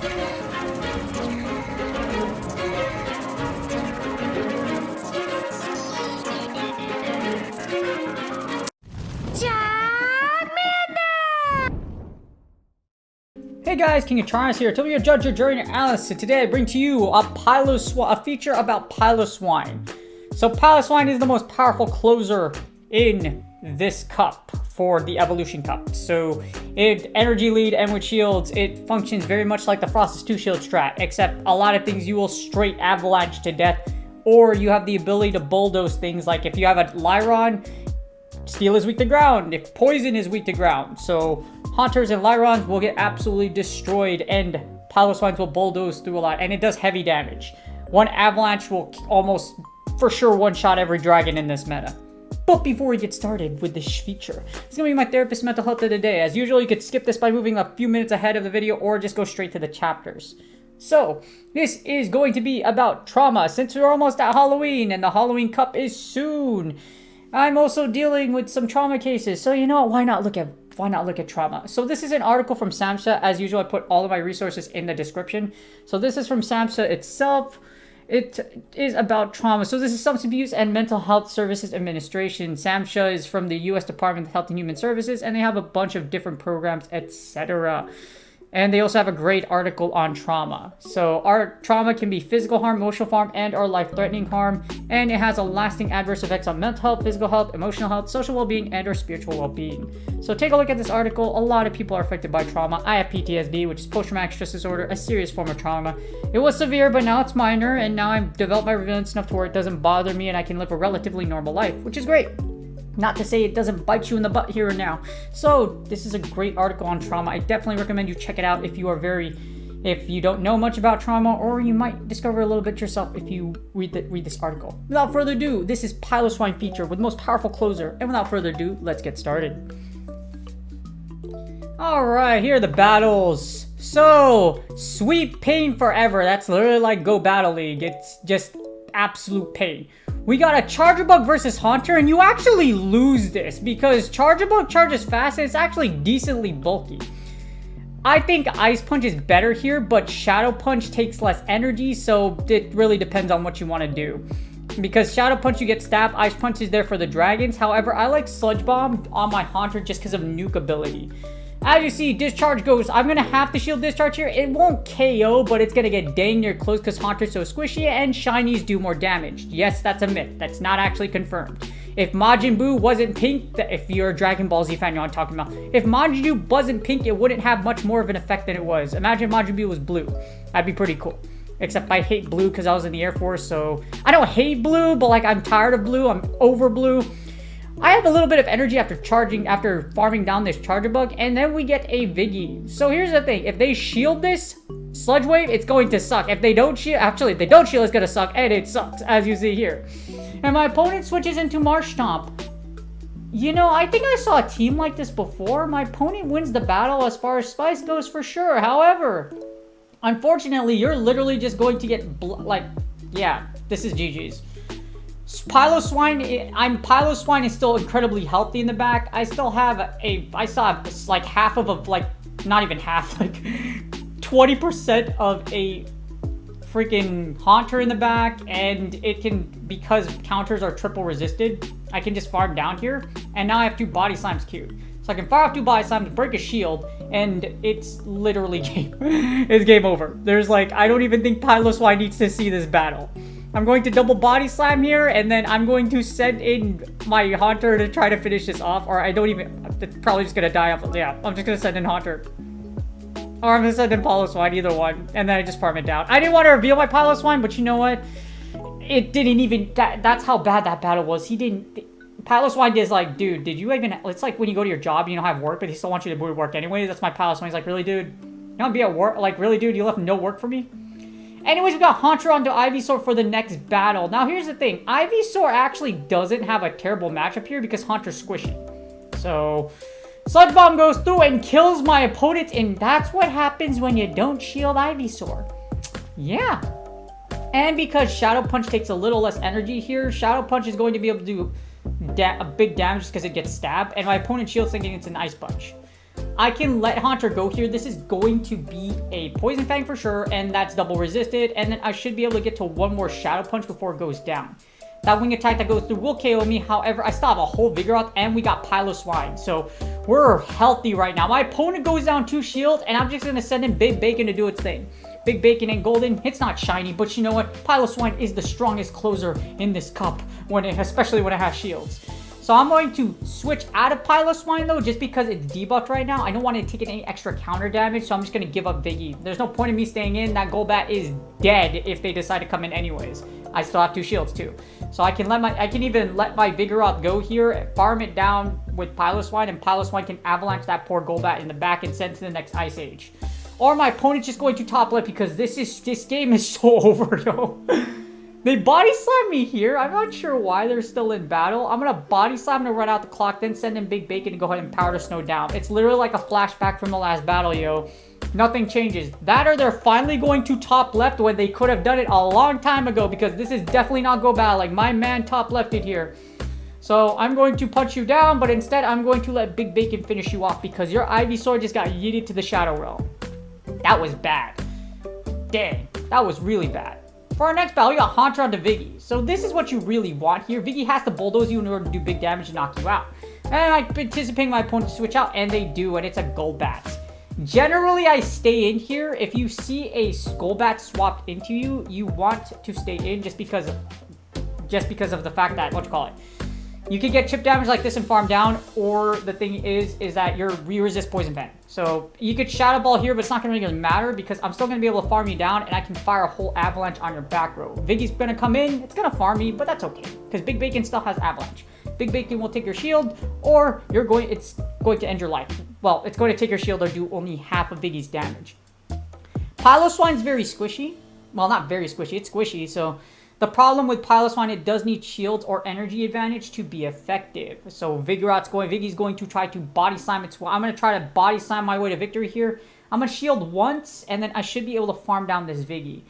Hey guys, King of Charms here. To be your judge, your jury, and your analyst. Today I bring to you a feature about PILOSWINE. So PILOSWINE is the most powerful closer in this cup for the Evolution Cup. So it energy lead and with shields, it functions very much like the Frosted 2 shield strat, except a lot of things you will straight avalanche to death, or you have the ability to bulldoze things. Like if you have a Lyron, Steel is weak to ground, if Poison is weak to ground. So Haunters and Lyrons will get absolutely destroyed, and PILOSWINEs will bulldoze through a lot, and it does heavy damage. One Avalanche will almost for sure one-shot every dragon in this meta. But before we get started with this feature, it's going to be my therapist mental health of the day. As usual, you could skip this by moving a few minutes ahead of the video or just go straight to the chapters. So, this is going to be about trauma, since we're almost at Halloween and the Halloween Cup is soon. I'm also dealing with some trauma cases, so you know what, why not look at trauma? So this is an article from SAMHSA. As usual, I put all of my resources in the description. So this is from SAMHSA itself. It is about trauma. So this is Substance Abuse and Mental Health Services Administration. SAMHSA is from the U.S. Department of Health and Human Services, and they have a bunch of different programs, etc. And they also have a great article on trauma. So our trauma can be physical harm, emotional harm, and or life-threatening harm. And it has a lasting adverse effects on mental health, physical health, emotional health, social well-being, and or spiritual well-being. So take a look at this article. A lot of people are affected by trauma. I have PTSD, which is post-traumatic stress disorder, a serious form of trauma. It was severe, but now it's minor. And now I've developed my resilience enough to where it doesn't bother me and I can live a relatively normal life, which is great. Not to say it doesn't bite you in the butt here and now. So this is a great article on trauma. I definitely recommend you check it out if you don't know much about trauma, or you might discover a little bit yourself if you read this article. Without further ado, this is PILOSWINE feature with most powerful closer. And without further ado, let's get started. Alright, here are the battles. So, Sweet Pain Forever. That's literally like Go Battle League. It's just absolute pain. We got a Charjabug versus Haunter, and you actually lose this because Charjabug charges fast and it's actually decently bulky. I think Ice Punch is better here, but Shadow Punch takes less energy, so it really depends on what you want to do. Because Shadow Punch you get stabbed, Ice Punch is there for the dragons. However, I like Sludge Bomb on my Haunter just because of nuke ability. As you see, Discharge goes, I'm going to have to shield Discharge here. It won't KO, but it's going to get dang near close because Haunter's so squishy and Shinies do more damage. Yes, that's a myth. That's not actually confirmed. If Majin Buu wasn't pink, if you're a Dragon Ball Z fan, you know what I'm talking about. If Majin Buu wasn't pink, it wouldn't have much more of an effect than it was. Imagine Majin Buu was blue. That'd be pretty cool. Except I hate blue because I was in the Air Force, so I don't hate blue, but like I'm tired of blue. I'm over blue. I have a little bit of energy after farming down this Charjabug, and then we get a Viggy. So here's the thing, if they shield this Sludge Wave, it's going to suck. If they don't shield, actually, if they don't shield, it's going to suck, and it sucks, as you see here. And my opponent switches into Marsh Stomp. You know, I think I saw a team like this before. My opponent wins the battle as far as Spice goes for sure. However, unfortunately, you're literally just going to get, yeah, this is GG's. PILOSWINE is still incredibly healthy in the back. I still have like half of a, like, not even half, like 20% of a freaking Haunter in the back, and it can, because counters are triple resisted, I can just farm down here, and now I have 2 Body Slams queued. So I can fire off 2 Body Slams, break a shield, and it's literally it's game over. There's like, I don't even think PILOSWINE needs to see this battle. I'm going to double Body Slam here, and then I'm going to send in my Haunter to try to finish this off, or I'm probably just going to die off. Yeah, I'm just going to send in Haunter. Or I'm going to send in PILOSWINE, either one, and then I just farm it down. I didn't want to reveal my PILOSWINE, but you know what? It didn't even, that's how bad that battle was. PILOSWINE is like, dude, did you even, it's like when you go to your job, you don't have work, but he still wants you to do work anyways. That's my PILOSWINE. He's like, really, dude? You don't be at work? Like, really, dude? You left no work for me? Anyways, we got Haunter onto Ivysaur for the next battle. Now, here's the thing. Ivysaur actually doesn't have a terrible matchup here because Haunter's squishy. So, Sludge Bomb goes through and kills my opponent, and that's what happens when you don't shield Ivysaur. Yeah. And because Shadow Punch takes a little less energy here, Shadow Punch is going to be able to do a big damage just because it gets stabbed, and my opponent shields thinking it's an Ice Punch. I can let Haunter go here. This is going to be a Poison Fang for sure, and that's double resisted. And then I should be able to get to one more Shadow Punch before it goes down. That wing attack that goes through will KO me. However, I still have a whole Vigoroth, and we got PILOSWINE. So we're healthy right now. My opponent goes down 2 shields, and I'm just going to send in Big Bacon to do its thing. Big Bacon ain't golden. It's not shiny, but you know what? PILOSWINE is the strongest closer in this cup, especially when it has shields. So I'm going to switch out of PILOSWINE though, just because it's debuffed right now. I don't want to take any extra counter damage, so I'm just going to give up Viggy. There's no point in me staying in. That Golbat is dead if they decide to come in anyways. I still have 2 shields too. So I can even let my Vigoroth go here, farm it down with PILOSWINE, and PILOSWINE can avalanche that poor Golbat in the back and send to the next Ice Age. Or my opponent's just going to top left because this game is so over, yo. They body slam me here. I'm not sure why they're still in battle. I'm going to body slam to run out the clock, then send in Big Bacon to go ahead and Powder Snow down. It's literally like a flashback from the last battle, yo. Nothing changes. That or they're finally going to top left when they could have done it a long time ago, because this is definitely not go battle like my man top lefted here. So I'm going to punch you down, but instead I'm going to let Big Bacon finish you off because your Ivysaur just got yeeted to the Shadow Realm. That was bad. Dang, that was really bad. For our next battle, we got Haunter onto Viggy. So this is what you really want here. Viggy has to bulldoze you in order to do big damage and knock you out. And I'm anticipating my opponent to switch out, and they do, and it's a Golbat. Generally, I stay in here. If you see a Golbat swapped into you, you want to stay in just because of the fact that, you could get chip damage like this and farm down, or the thing is that you resist Poison Fang. So you could Shadow Ball here, but it's not going to really matter because I'm still going to be able to farm you down, and I can fire a whole Avalanche on your back row. Viggy's going to come in. It's going to farm me, but that's okay because Big Bacon still has Avalanche. Big Bacon will take your shield, or it's going to end your life. Well, it's going to take your shield or do only half of Viggy's damage. PILOSWINE's very squishy. Well, not very squishy. It's squishy, so... The problem with PILOSWINE, it does need shields or energy advantage to be effective. So Viggy's going to try to body slam it. I'm going to try to body slam my way to victory here. I'm going to shield once, and then I should be able to farm down this Viggy.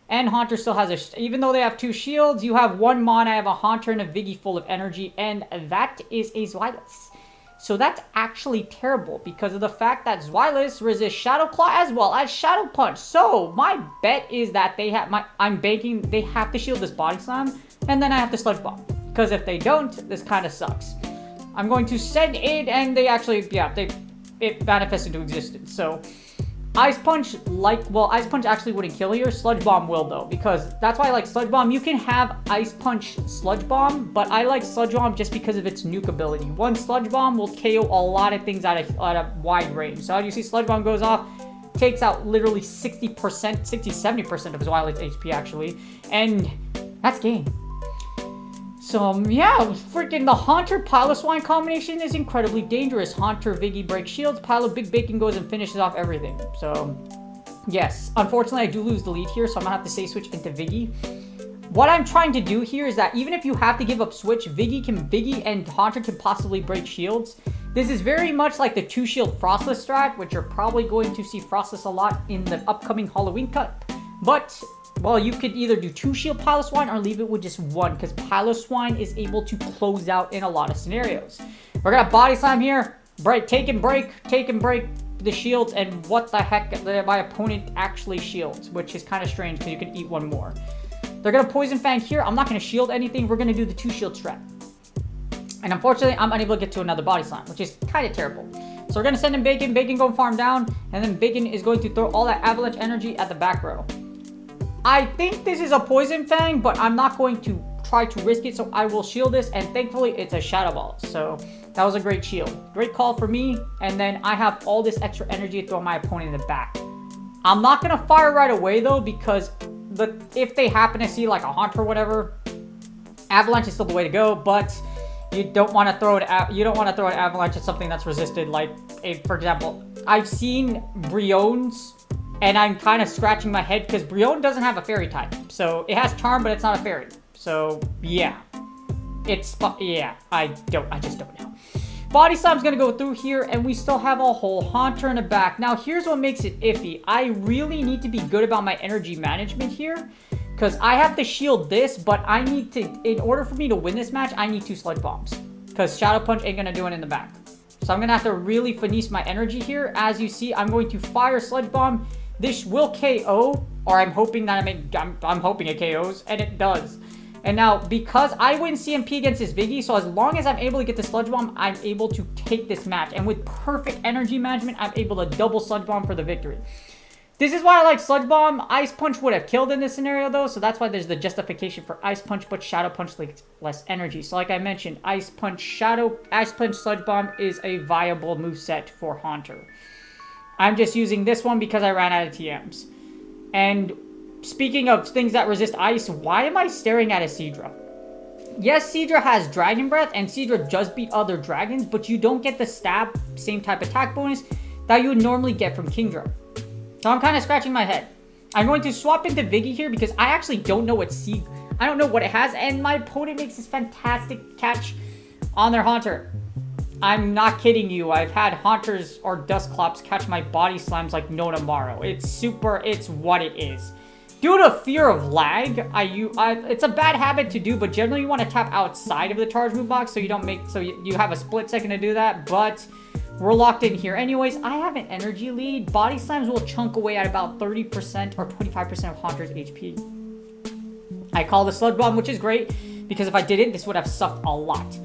And Haunter still has even though they have 2 shields, you have 1 Mon. I have a Haunter and a Viggy full of energy, and that is a Zweilous. So that's actually terrible because of the fact that Zweilous resists Shadow Claw as well as Shadow Punch. So my bet is that they have they have to shield this Body Slam, and then I have to Sludge Bomb. Because if they don't, this kind of sucks. I'm going to send it, and they actually, it manifests into existence. So Ice Punch, Ice Punch actually wouldn't kill here. Sludge Bomb will, though, because that's why I like Sludge Bomb. You can have Ice Punch Sludge Bomb, but I like Sludge Bomb just because of its nuke ability. One Sludge Bomb will KO a lot of things at a wide range. So as you see, Sludge Bomb goes off, takes out literally 60%, 60-70% of his Violet's HP, actually, and that's game. So, yeah, freaking the Haunter-PILOSWINE combination is incredibly dangerous. Haunter, Viggy breaks shields, Big Bacon goes and finishes off everything. So, yes. Unfortunately, I do lose the lead here, so I'm going to have to say switch into Viggy. What I'm trying to do here is that even if you have to give up switch, Viggy and Haunter can possibly break shields. This is very much like the 2-shield Frostless strat, which you're probably going to see Frostless a lot in the upcoming Halloween cut. But... well, you could either do 2-shield PILOSWINE or leave it with just 1, because PILOSWINE is able to close out in a lot of scenarios. We're going to Body Slam here, take and break the shields, and what the heck, my opponent actually shields, which is kind of strange because you can eat 1 more. They're going to Poison Fang here. I'm not going to shield anything. We're going to do the 2-shield strat. And unfortunately, I'm unable to get to another Body Slam, which is kind of terrible. So we're going to send in Bacon, go farm down, and then Bacon is going to throw all that Avalanche energy at the back row. I think this is a Poison Fang, but I'm not going to try to risk it, so I will shield this, and thankfully it's a Shadow Ball. So that was a great shield. Great call for me, and then I have all this extra energy to throw my opponent in the back. I'm not going to fire right away, though, because if they happen to see like a Haunter or whatever, Avalanche is still the way to go, but you don't want to throw it out. You don't want to throw an Avalanche at something that's resisted, like, for example, I've seen Brionne's. And I'm kind of scratching my head because Brionne doesn't have a fairy type. So it has charm, but it's not a fairy. So yeah. I just don't know. Body Slam's going to go through here, and we still have a whole Haunter in the back. Now, here's what makes it iffy. I really need to be good about my energy management here, because I have to shield this, but I need to, in order for me to win this match, I need 2 Sludge Bombs, because Shadow Punch ain't going to do it in the back. So I'm going to have to really finesse my energy here. As you see, I'm going to fire Sludge Bomb. This will KO, or I'm hoping that I'm hoping it KOs, and it does. And now, because I win CMP against this Viggy, so as long as I'm able to get the Sludge Bomb, I'm able to take this match. And with perfect energy management, I'm able to double Sludge Bomb for the victory. This is why I like Sludge Bomb. Ice Punch would have killed in this scenario, though, so that's why there's the justification for Ice Punch, but Shadow Punch takes less energy. So like I mentioned, Ice Punch, Sludge Bomb is a viable moveset for Haunter. I'm just using this one because I ran out of TMs. And speaking of things that resist ice, why am I staring at a Seadra? Yes, Seadra has Dragon Breath, and Seadra does beat other dragons, but you don't get the stab, same type attack bonus that you would normally get from Kingdra. So I'm kind of scratching my head. I'm going to swap into Viggy here because I actually don't know what I don't know what it has, and my opponent makes this fantastic catch on their Haunter. I'm not kidding you. I've had Haunters or Dusclops catch my body slams like no tomorrow. It's what it is. Due to fear of lag, it's a bad habit to do, but generally you want to tap outside of the charge move box so you don't make, so you have a split second to do that, but we're locked in here. Anyways, I have an energy lead. Body slams will chunk away at about 30% or 25% of Haunter's HP. I call the Sludge Bomb, which is great, because if I didn't, this would have sucked a lot.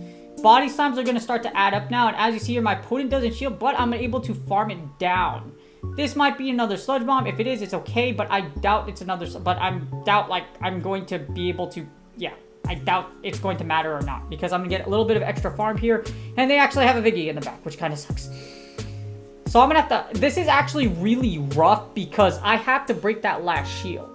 Body slams are going to start to add up now, and as you see here, my opponent doesn't shield, but I'm able to farm it down. This might be another Sludge Bomb. If it is, it's okay, but I doubt it's another, I'm going to be able to, yeah. I doubt it's going to matter or not, because I'm going to get a little bit of extra farm here, and they actually have a Viggy in the back, which kind of sucks. So I'm going to have to, this is actually really rough, because I have to break that last shield.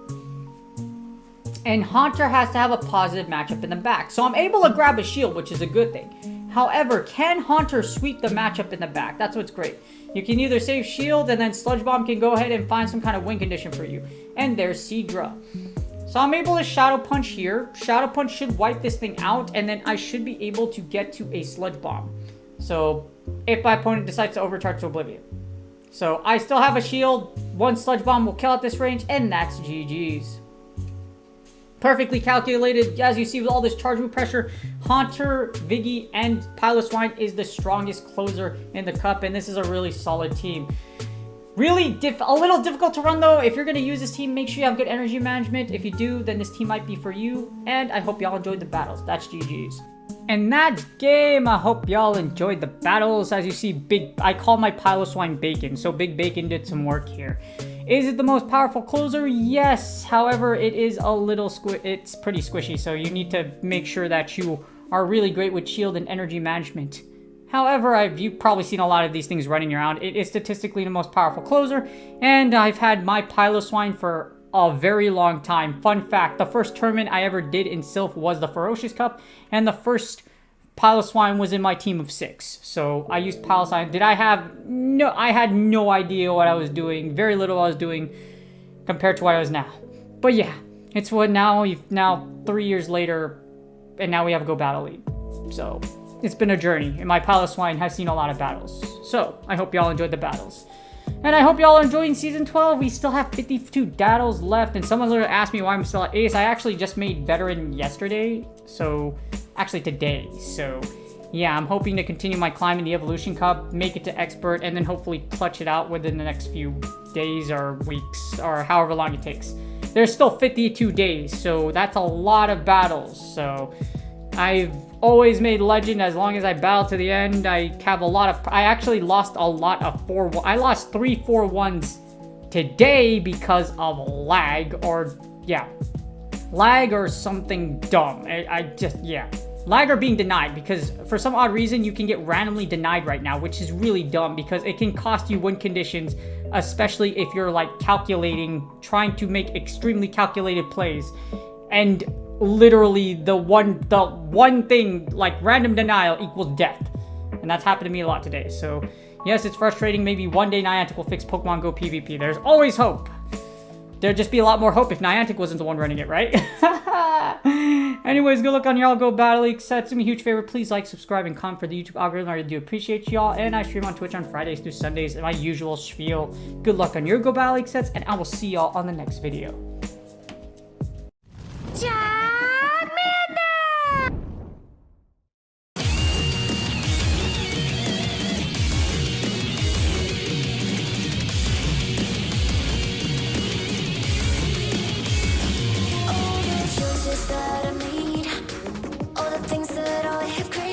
And Haunter has to have a positive matchup in the back. So I'm able to grab a shield, which is a good thing. However, can Haunter sweep the matchup in the back? That's what's great. You can either save shield, and then Sludge Bomb can go ahead and find some kind of win condition for you. And there's Seadra. So I'm able to Shadow Punch here. Shadow Punch should wipe this thing out, and then I should be able to get to a Sludge Bomb. So if my opponent decides to overcharge to Oblivion. So I still have a shield. One Sludge Bomb will kill at this range, and that's GG's. Perfectly calculated. As you see, with all this charge move pressure, Haunter, Viggy, and Piloswine is the strongest closer in the cup, and this is a really solid team. Really a little difficult to run, though. If you're going to use this team, make sure you have good energy management. If you do, then this team might be for you. And I hope y'all enjoyed the battles. That's GG's. And that's game. I hope y'all enjoyed the battles. As you see, I call my Piloswine Bacon. So Big Bacon did some work here. Is it the most powerful closer? Yes. However, it is a little it's pretty squishy. So you need to make sure that you are really great with shield and energy management. However, you've probably seen a lot of these things running around. It is statistically the most powerful closer, and I've had my Piloswine for a very long time. Fun fact, the first tournament I ever did in Sylph was the Ferocious Cup, and the first Piloswine was in my team of 6. So I used Piloswine. I had no idea what I was doing. Very little I was doing compared to what I was now. But yeah, it's what now 3 years later, and now we have a Go Battle League. So it's been a journey, and my Piloswine has seen a lot of battles. So I hope y'all enjoyed the battles. And I hope y'all are enjoying Season 12. We still have 52 battles left, and someone literally asked me why I'm still at Ace. I actually just made Veteran yesterday, so actually today. So yeah, I'm hoping to continue my climb in the Evolution Cup, make it to Expert, and then hopefully clutch it out within the next few days or weeks, or however long it takes. There's still 52 days, so that's a lot of battles. So I've always made Legend as long as I battle to the end. I actually lost a lot of I lost 3 4-1s today because of lag or something dumb. Lag or being denied, because for some odd reason you can get randomly denied right now, which is really dumb because it can cost you win conditions, especially if you're like trying to make extremely calculated plays, and literally the one thing, like random denial equals death. And that's happened to me a lot today. So yes, it's frustrating. Maybe one day Niantic will fix Pokemon Go PvP. There's always hope. There'd just be a lot more hope if Niantic wasn't the one running it, right? Anyways, good luck on y'all Go Battle League sets. Do me a huge favor. Please like, subscribe, and comment for the YouTube algorithm. I really do appreciate y'all. And I stream on Twitch on Fridays through Sundays. And my usual spiel. Good luck on your Go Battle League sets. And I will see y'all on the next video. have crazy